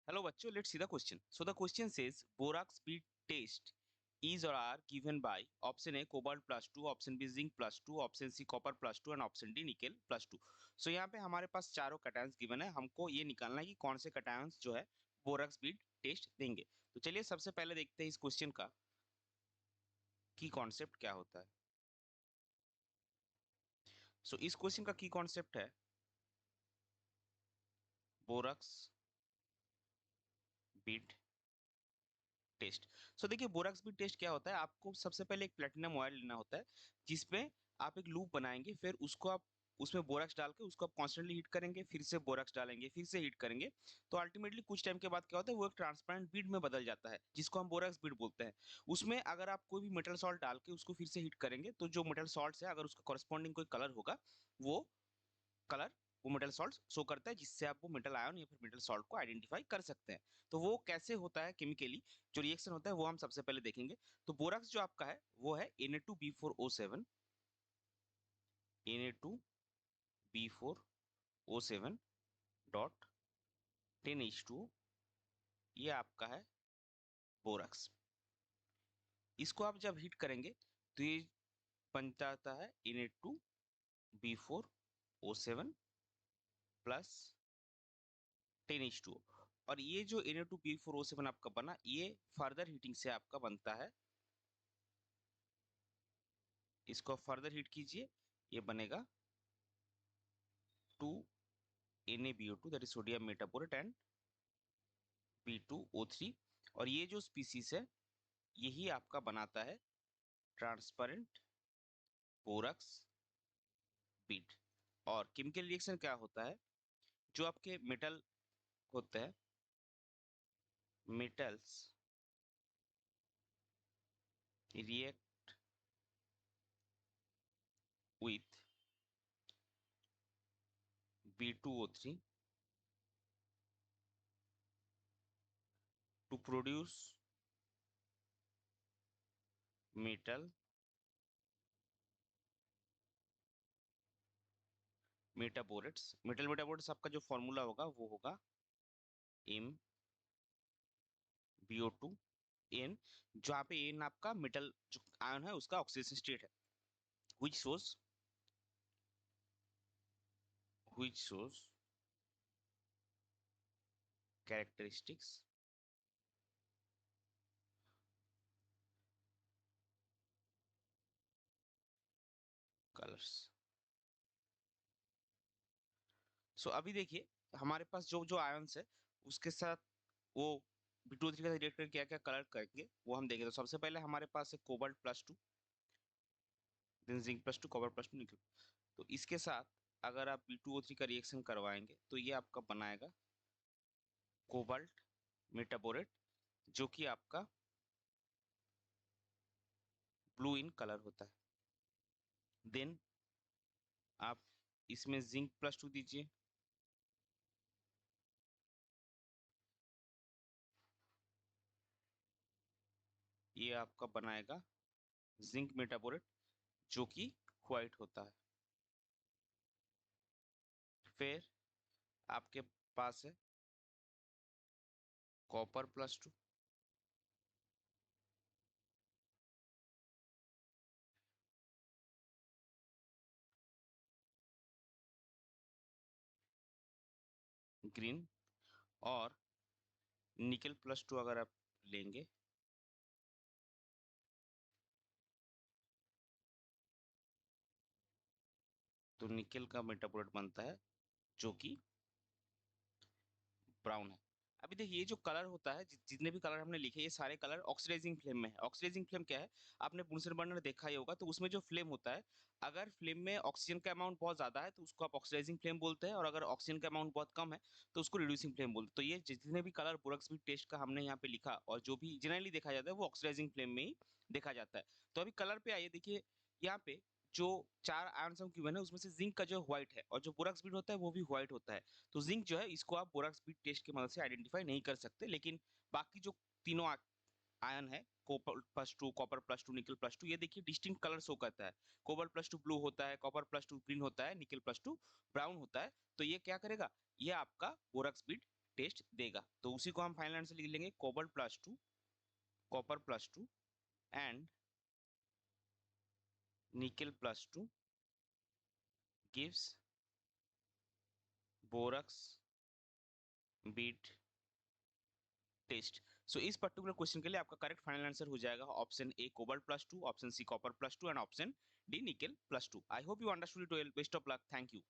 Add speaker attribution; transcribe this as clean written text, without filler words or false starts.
Speaker 1: Hello bachcho, let's see the question. So the question says borax speed test is or are given by option A cobalt plus 2, option B zinc plus 2, option C copper plus 2 and option D nickel plus 2. So यहाँ पे हमारे पास चारों cations given है, हमको ये निकालना है कि कौन से कैटायंस जो है बोराक्स स्पीड टेस्ट देंगे. तो चलिए सबसे पहले देखते हैं इस क्वेश्चन का की कॉन्सेप्ट क्या होता है. सो इस क्वेश्चन का की कॉन्सेप्ट है बोराक्स स्पीड टेस्ट. सो देखिए बोराक्स स्पीड टेस्ट क्या होता है. आपको सबसे पहले एक प्लेटिनम ऑयल लेना होता है जिसमें आप एक लूप बनाएंगे, फिर उसको आप उसमें बोराक्स डाल के उसको आप कॉन्स्टेंटली हीट करेंगे, फिर से बोराक्स डालेंगे, फिर से हीट करेंगे. तो अल्टीमेटली कुछ टाइम के बाद क्या होता है, वो एक ट्रांसपेरेंट बीड में बदल जाता है जिसको हम बोराक्स बीड बोलते हैं. उसमें अगर आप कोई भी मेटल सॉल्ट डाल के उसको फिर से हीट करेंगे तो जो मेटल सॉल्ट है अगर उसका कॉरेस्पॉन्डिंग कोई कलर होगा, वो कलर वो मेटल सॉल्ट शो करता है, जिससे आप वो मेटल आयन या फिर मेटल सॉल्ट को आइडेंटिफाई कर सकते हैं. तो वो कैसे होता है केमिकली, जो रिएक्शन होता है वो हम सबसे पहले देखेंगे. तो बोराक्स जो आपका है वो है Na2B4O7, Na2B4O7 डॉट 10H2O. ये आपका है बोराक्स. इसको आप जब हीट करेंगे तो ये बन जाता है Na2B4O7 प्लस 10H2O. और ये जो Na2B4O7 आपका बना, ये फर्दर हीटिंग से आपका बनता है. इसको फर्दर हीट कीजिए, ये बनेगा 2NaBO2 that is sodium metaborate and B2O3. और ये जो स्पीसीज है यही आपका बनाता है ट्रांसपेरेंट बोराक्स बीड. और केमिकल रिएक्शन क्या होता है, जो आपके मेटल होते हैं, metals react with B2O3 to produce metal metaborates. Metal metaborates आपका जो फॉर्मूला होगा वो होगा MbO2n, जहाँ पे एन आपका मेटल जो आयन है उसका ऑक्सीडेशन स्टेट है, which shows characteristics colors. सो अभी देखिए हमारे पास जो जो आयंस है उसके साथ वो B2O3 का रिएक्ट करके क्या क्या कलर करेंगे वो हम देखेंगे. तो सबसे पहले हमारे पास है cobalt plus 2, then zinc plus 2, copper plus 2, nickel. तो इसके साथ अगर आप B2O3 का रिएक्शन करवाएंगे तो ये आपका बनाएगा कोबाल्ट मेटाबोरेट, जो कि आपका ब्लू इन कलर होता है. देन आप इसमें जिंक प्लस 2 दीजिए, ये आपका बनाएगा जिंक मेटाबोरेट, जो कि व्हाइट होता है. फिर आपके पास है कॉपर प्लस 2, ग्रीन. और निकल प्लस 2 अगर आप लेंगे तो निकल का मेटाबोरेट बनता है जो कि ब्राउन है. अभी देखिए ये जो कलर होता है, जितने भी कलर हमने लिखे ये सारे कलर ऑक्सीडाइजिंग फ्लेम में है. ऑक्सीडाइजिंग फ्लेम क्या है, आपने बुनसन बर्नर देखा ही होगा. तो उसमें जो फ्लेम होता है, अगर फ्लेम में ऑक्सीजन का अमाउंट बहुत ज्यादा है तो उसको आप ऑक्सीडाइजिंग फ्लेम बोलते हैं, और अगर ऑक्सीजन का अमाउंट बहुत कम है तो उसको रिड्यूसिंग फ्लेम बोलते हैं. तो ये जितने भी कलर बोरक्स स्पीड टेस्ट का हमने यहाँ पे लिखा और जो भी जनरली देखा जाता है वो ऑक्सीडाइजिंग फ्लेम में ही देखा जाता है. तो अभी कलर पे आइए. देखिए यहाँ पे जो चार आयंस हम गिवन है उसमें से जिंक का जो व्हाइट है और जो बोरक्स स्पीड होता है वो भी व्हाइट होता है. तो जिंक जो है इसको आप बोराक्स स्पीड टेस्ट की मदद से आइडेंटिफाई नहीं कर सकते, लेकिन बाकी जो तीनों आयन है, copper plus 2, copper plus 2, nickel plus 2, ये देखिए डिस्टिंक्ट कलर शो करता है. कॉपर प्लस 2 ब्लू होता है, कॉपर प्लस 2 ग्रीन होता है, निकल प्लस 2 ब्राउन होता है. तो ये क्या करेगा, ये आपका बोराक्स स्पीड टेस्ट देगा। तो उसी को हम फाइनल आंसर लिख लेंगे, copper plus two and nickel plus two gives borax bead test. So इस पर्टिकुलर क्वेश्चन के लिए आपका करेक्ट फाइनल आंसर हो जाएगा option A cobalt plus two, option C copper plus two and option D nickel plus two. I hope you understood it well. Best of luck. Thank you.